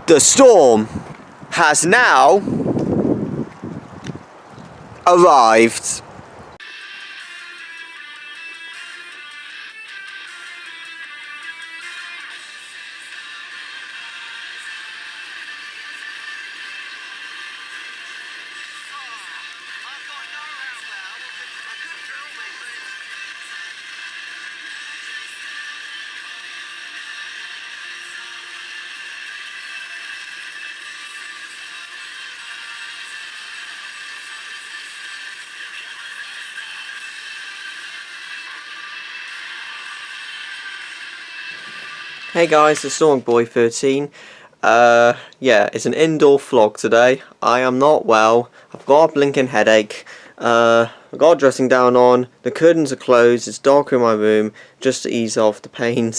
The storm has now arrived. Hey guys, it's Stormboy13. Yeah, it's an indoor vlog today. I am not well. I've got a blinking headache. I've got a dressing down on. The curtains are closed. It's dark in my room just to ease off the pain.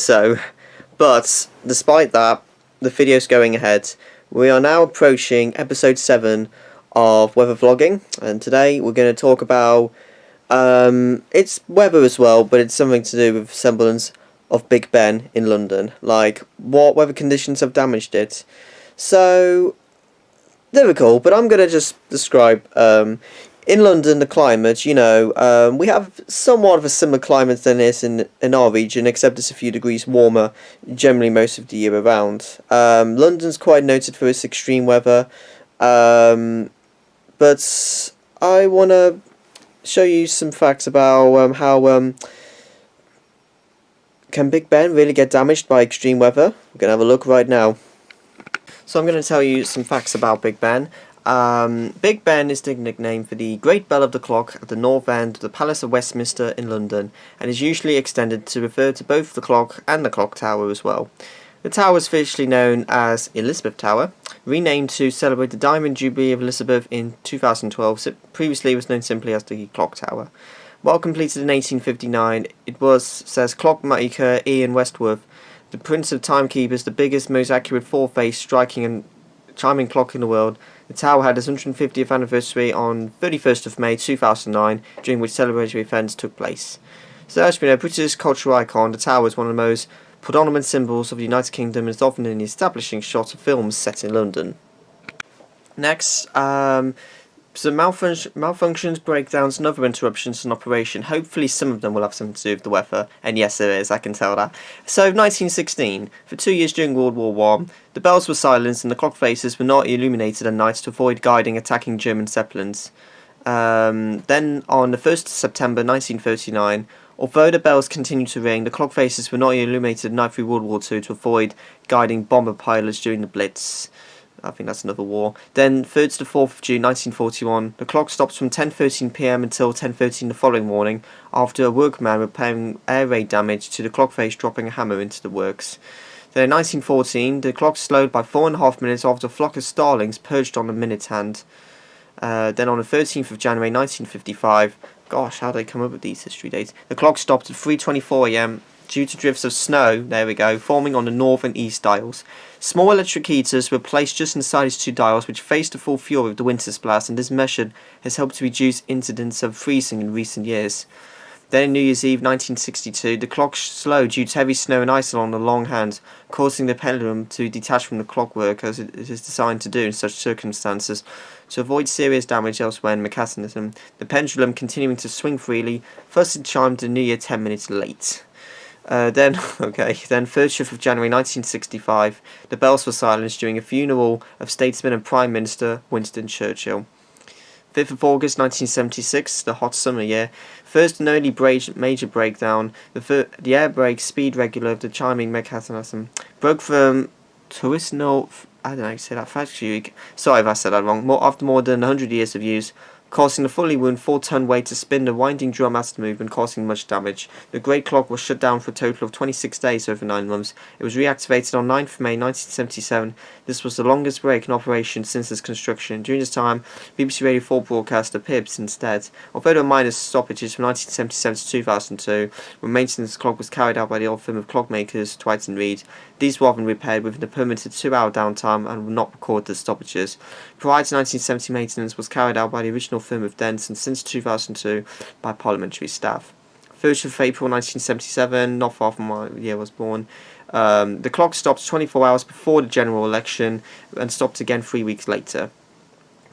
But despite that, the video's going ahead. We are now approaching episode 7 of weather vlogging, and today we're going to talk about it's weather as well, but it's something to do with semblance of Big Ben in London, like what weather conditions have damaged it. So difficult, but I'm gonna just describe in London the climate. You know, we have somewhat of a similar climate than this in our region, except it's a few degrees warmer generally most of the year around. London's quite noted for its extreme weather, but I wanna show you some facts about how can Big Ben really get damaged by extreme weather? We're going to have a look right now. So I'm going to tell you some facts about Big Ben. Big Ben is the nickname for the Great Bell of the Clock at the north end of the Palace of Westminster in London, and is usually extended to refer to both the clock and the clock tower as well. The tower is officially known as Elizabeth Tower, renamed to celebrate the Diamond Jubilee of Elizabeth in 2012, so previously it was known simply as the Clock Tower. While completed in 1859, it was, says clockmaker Ian Westworth, the Prince of Timekeepers, the biggest, most accurate four-phase striking and chiming clock in the world. The tower had its 150th anniversary on 31st of May 2009, during which celebratory events took place. So as we know, British cultural icon, the tower is one of the most predominant symbols of the United Kingdom and is often in the establishing shot of films set in London. Next, so malfunctions, breakdowns and other interruptions in operation. Hopefully some of them will have something to do with the weather, and yes there is, I can tell that. So 1916, for 2 years during World War I, the bells were silenced and the clock faces were not illuminated at night to avoid guiding attacking German Zeppelins. Then on the 1st of September 1939, although the bells continued to ring, the clock faces were not illuminated at night through World War II to avoid guiding bomber pilots during the Blitz. I think that's another war. Then 3rd to 4th of June 1941, the clock stopped from 10:13 PM until 10:13 the following morning after a workman repairing air raid damage to the clock face dropping a hammer into the works. Then in 1914, the clock slowed by 4.5 minutes after a flock of starlings perched on the minute hand. Then on the 13th of January 1955, gosh, how do they come up with these history dates? The clock stopped at 3:24 AM due to drifts of snow, there we go, forming on the north and east dials. Small electric heaters were placed just inside these two dials, which faced the full fury of the winter's blast, and this measure has helped to reduce incidents of freezing in recent years. Then on New Year's Eve 1962, the clock slowed due to heavy snow and ice along the long hand, causing the pendulum to detach from the clockwork as it is designed to do in such circumstances. To avoid serious damage elsewhere in the mechanism, the pendulum continuing to swing freely, thus it chimed the New Year 10 minutes late. Then 30th of January 1965, the bells were silenced during a funeral of statesman and Prime Minister Winston Churchill. 5th of August 1976, the hot summer year, first and only major breakdown, the air brake speed regulator of the chiming mechanism broke from torsional, I don't know how to say that, factory, sorry if I said that wrong, after more than 100 years of use, causing the fully wound 4-ton weight to spin the winding drum as it moved and causing much damage. The great clock was shut down for a total of 26 days over 9 months. It was reactivated on 9th of May 1977. This was the longest break in operation since its construction. During this time, BBC Radio 4 broadcast a PIBS instead. Although there were minor stoppages from 1977 to 2002, when maintenance of the clock was carried out by the old firm of clockmakers Twight and Reed, these were often repaired within the permitted 2-hour downtime and were not recorded as stoppages. Prior to 1970, maintenance was carried out by the original firm of Dents, and since 2002 by parliamentary staff. 1st of April 1977, not far from my year I was born. The clock stopped 24 hours before the general election and stopped again 3 weeks later.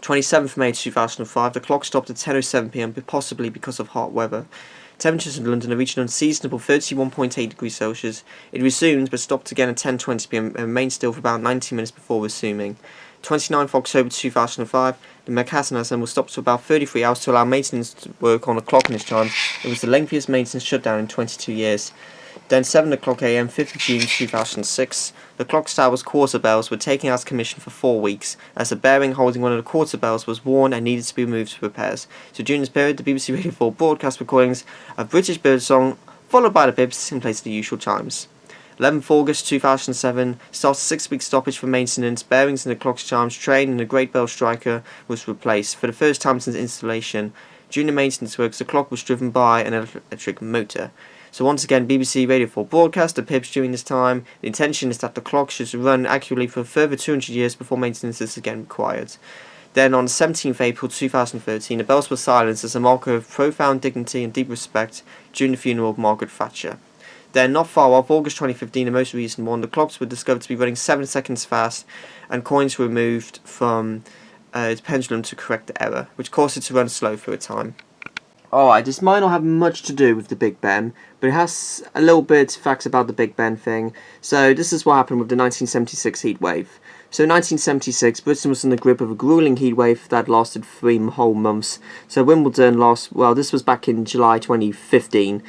27th May 2005, the clock stopped at 10:07 p.m, possibly because of hot weather. Temperatures in London have reached an unseasonable 31.8 degrees Celsius. It resumed, but stopped again at 10:20 p.m. and remained still for about 90 minutes before resuming. 29th October 2005, the Manhattan Assemble stopped for about 33 hours to allow maintenance to work on the clock in its time. It was the lengthiest maintenance shutdown in 22 years. Then 7 o'clock a.m. 5th of June 2006, the clock tower's quarter bells were taken out of commission for 4 weeks, as the bearing holding one of the quarter bells was worn and needed to be removed for repairs. So during this period, the BBC Radio 4 broadcast recordings of British Birdsong, followed by the Bips in place of the usual chimes. 11th August 2007, started a 6-week stoppage for maintenance. Bearings in the clock's chimes train and the Great Bell Striker was replaced for the first time since installation. During the maintenance works, the clock was driven by an electric motor. So once again, BBC Radio 4 broadcast the Pips during this time. The intention is that the clock should run accurately for a further 200 years before maintenance is again required. Then on 17th April 2013, the bells were silenced as a marker of profound dignity and deep respect during the funeral of Margaret Thatcher. Then, not far off, August 2015, the most recent one, the clocks were discovered to be running 7 seconds fast, and coins were removed from its pendulum to correct the error, which caused it to run slow for a time. Alright, this might not have much to do with the Big Ben, but it has a little bit of facts about the Big Ben thing. So this is what happened with the 1976 heat wave. So in 1976, Britain was in the grip of a grueling heat wave that lasted 3 whole months. So Wimbledon this was back in July 2015,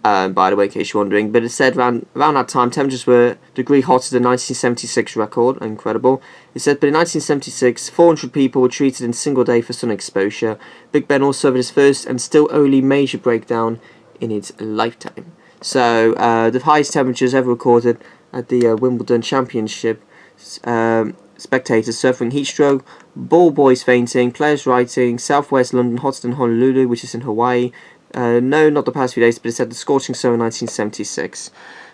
by the way, in case you're wondering, but it said around that time temperatures were a degree hotter than 1976 record. Incredible. It said, but in 1976, 400 people were treated in a single day for sun exposure. Big Ben also suffered its first and still only major breakdown in its lifetime. So the highest temperatures ever recorded at the Wimbledon Championship. Spectators suffering heat stroke, ball boys fainting, players writing, Southwest London hotter than Honolulu, which is in Hawaii. No, not the past few days, but it said the scorching summer 1976.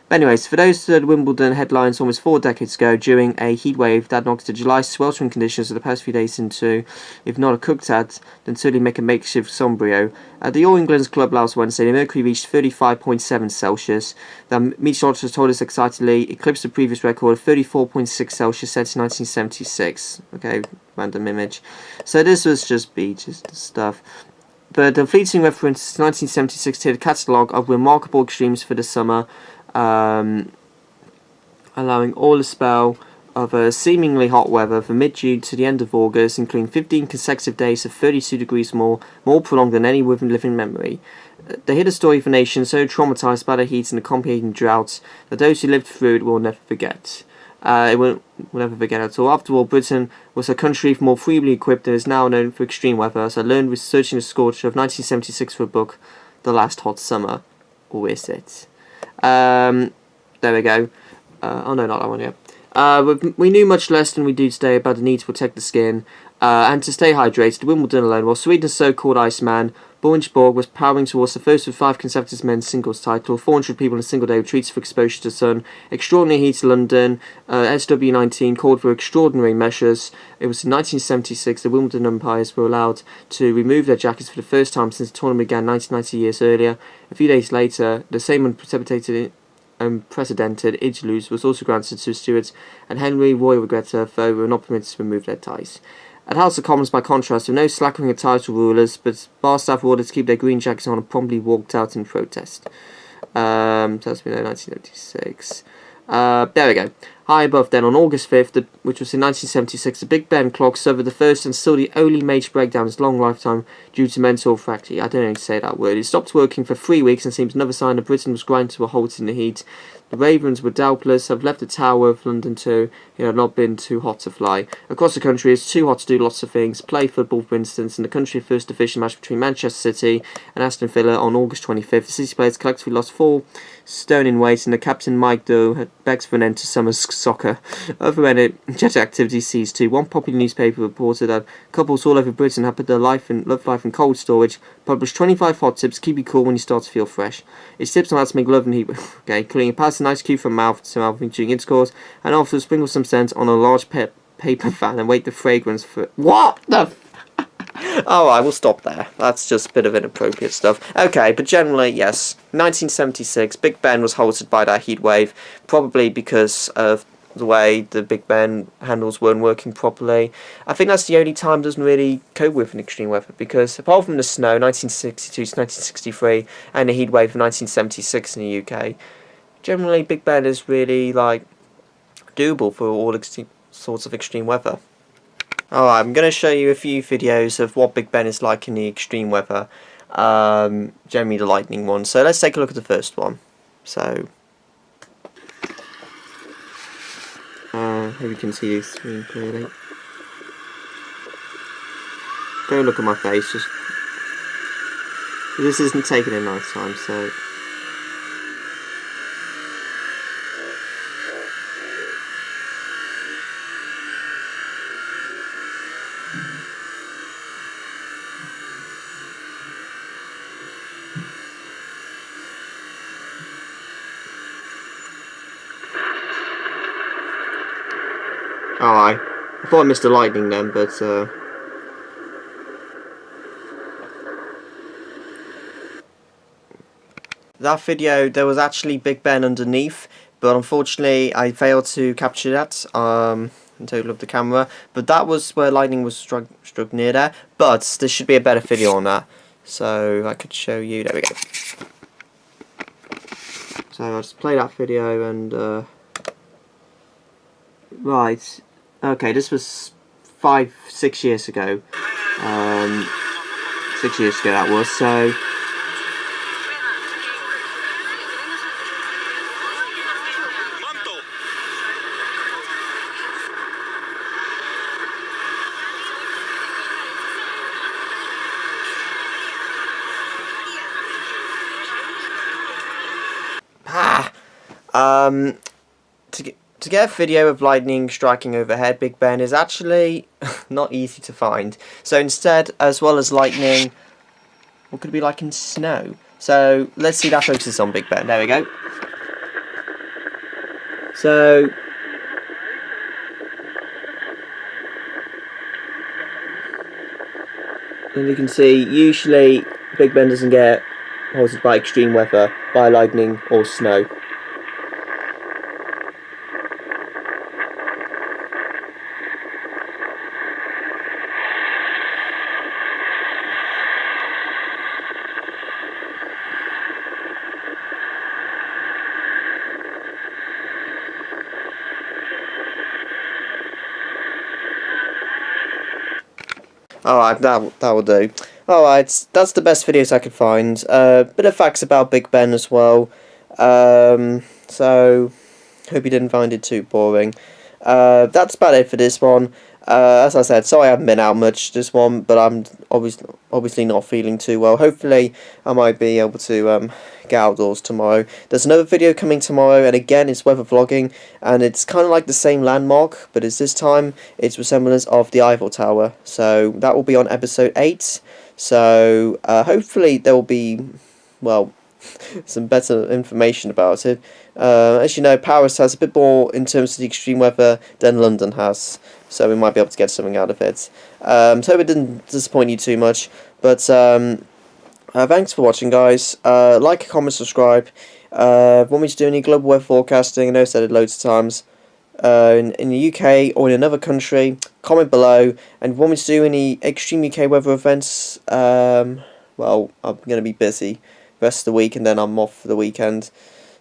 But anyways, for those that Wimbledon headlines almost 4 decades ago, during a heat wave that knocked the July sweltering conditions of the past few days into, if not a cooked at, then certainly make a makeshift sombrio. At the All England's club last Wednesday, the mercury reached 35.7 Celsius. The meteorologist told us excitedly, eclipsed the previous record of 34.6 Celsius set in 1976. Okay, random image. So this was just beaches stuff. But the fleeting reference to 1976 to the catalogue of remarkable extremes for the summer, allowing all a spell of seemingly hot weather from mid-June to the end of August, including 15 consecutive days of 32 degrees more prolonged than any within living memory. They hit a story for nations so traumatised by the heat and accompanying droughts that those who lived through it will never forget. It will never forget at all. After all, Britain was a country more freely equipped and is now known for extreme weather, as I learned researching the scorcher of 1976 for a book, The Last Hot Summer. Or is it? There we go. Oh no, not that one yet. We knew much less than we do today about the need to protect the skin and to stay hydrated. Wimbledon alone, while Sweden's so-called Iceman, Bornsborg was powering towards the first of 5 consecutive men's singles title. 400 people in a single day were treated for exposure to the sun. Extraordinary heat in London. SW19 called for extraordinary measures. It was in 1976 the Wimbledon umpires were allowed to remove their jackets for the first time since the tournament began 90 years earlier. A few days later, the same unprecedented interlude was also granted to Stuart and Henry. Royal regretter, though, were not permitted to remove their ties. At House of Commons, by contrast, there were no slackening of title rulers, but bar staff were ordered to keep their green jackets on and promptly walked out in protest. Tells me no, 1976. There we go. High above then, on August 5th, which was in 1976, the Big Ben clock suffered the first and still the only major breakdown in its long lifetime due to mental fracture. I don't know how to say that word. It stopped working for 3 weeks and seems another sign that Britain was grinding to a halt in the heat. The Ravens would doubtless have left the Tower of London too. It had not been too hot to fly. Across the country, it's too hot to do lots of things. Play football, for instance, in the country first division match between Manchester City and Aston Villa on August 25th. The City players collectively lost 4 stone in weight, and the captain Mike Doe had begs for an end to summer's soccer. Other energetic activity ceased too. One popular newspaper reported that couples all over Britain had put their love life in cold storage, published 25 hot tips to keep you cool when you start to feel fresh. It's tips on how to make love and heat, okay, including pass an ice cube from mouth to mouth during intercourse, and afterwards sprinkle some scent on a large paper fan and wait the fragrance for what the Alright, we'll stop there. That's just a bit of inappropriate stuff. Okay, but generally, yes. 1976, Big Ben was halted by that heat wave, probably because of the way the Big Ben handles weren't working properly. I think that's the only time it doesn't really cope with an extreme weather, because apart from the snow, 1962 to 1963, and the heat wave of 1976 in the UK, generally Big Ben is really, like, doable for all sorts of extreme weather. Alright, I'm going to show you a few videos of what Big Ben is like in the extreme weather, generally the lightning one. So let's take a look at the first one. So, hope you can see the screen clearly. Don't look at my face, just... This isn't taken in night time, so... Alright, I thought I missed the lightning then, but that video, there was actually Big Ben underneath, but unfortunately I failed to capture that in total of the camera, but that was where lightning was struck near there, but there should be a better video on that, so I could show you. There we go. So I'll just play that video and right, okay, this was 6 years ago. 6 years ago that was, so... To get a video of lightning striking overhead Big Ben is actually not easy to find. So instead, as well as lightning, what could it be like in snow? So let's see that focuses on Big Ben. There we go. So and you can see, usually Big Ben doesn't get halted by extreme weather, by lightning or snow. Alright, that will do. Alright, that's the best videos I could find. Bit of facts about Big Ben as well. So, hope you didn't find it too boring. That's about it for this one. As I said, sorry I haven't been out much this one, but I'm obviously not feeling too well. Hopefully I might be able to get outdoors tomorrow. There's another video coming tomorrow, and again it's weather vlogging, and it's kind of like the same landmark, but this time it's resemblance of the Eiffel Tower. So that will be on episode 8. So hopefully there will be, well, some better information about it. As you know, Paris has a bit more in terms of the extreme weather than London has, so we might be able to get something out of it. So it didn't disappoint you too much, but thanks for watching, guys. Like, comment, subscribe. Want me to do any global weather forecasting? I know I said it loads of times. In the UK or in another country, comment below. And if you want me to do any extreme UK weather events, well, I'm going to be busy rest of the week, and then I'm off for the weekend.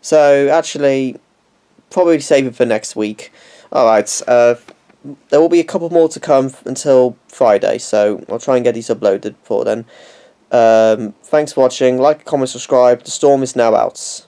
So actually, probably save it for next week. Alright, there will be a couple more to come until Friday, so I'll try and get these uploaded before then. Thanks for watching. Like, comment, subscribe. The storm is now out.